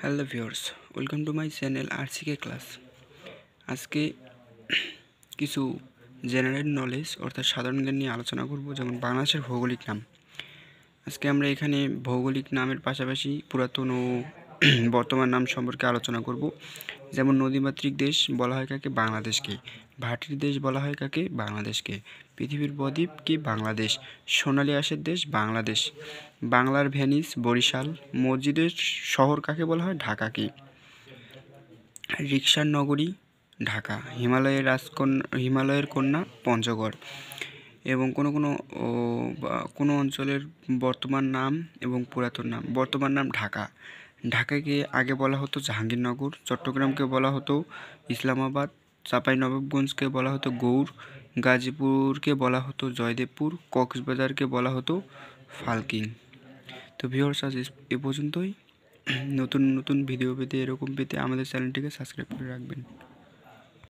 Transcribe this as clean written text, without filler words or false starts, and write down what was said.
Hello viewers, welcome to my channel RCK class. আজকে কিছু general knowledge অর্থাৎ সাধারণ জ্ঞান নিয়ে আলোচনা করব, যেমন বাংলাদেশের ভৌগোলিক নাম। আজকে আমরা এখানে ভৌগোলিক নামের পাশাপাশি পুরাতন ও বর্তমান নাম সম্পর্কে আলোচনা করব। যেমন নদীমাতৃক দেশ বলা হয় কাকে? বাংলাদেশকে। ভাটির দেশ বলা হয় কাকে? বাংলাদেশকে। পৃথিবীর বদ্বীপ কি? বাংলাদেশ। সোনালী আঁশের দেশ বাংলাদেশ। বাংলার ভেনিস বরিশাল। মসজিদের শহর কাকে বলা হয়? ঢাকাকে। রিকশার নগরী ঢাকা। হিমালয়ের কন্যা পঞ্চগড়। এবং কোনো অঞ্চলের বর্তমান নাম এবং পুরাতন নাম। বর্তমান নাম ঢাকা। ঢাকাকে আগে বলা হতো জাহাঙ্গীরনগর। চট্টগ্রামকে বলা হতো ইসলামাবাদ। চাঁপাইনবাবগঞ্জকে বলা হতো গৌড়। গাজীপুরকে বলা হতো জয়দেবপুর। কক্সবাজারকে বলা হতো ফাল্গুন। তো ভিউয়ার্স, আজ এ পর্যন্তই। নতুন নতুন ভিডিও পেতে, এরকম পেতে আমাদের চ্যানেলটিকে সাবস্ক্রাইব করে রাখবেন।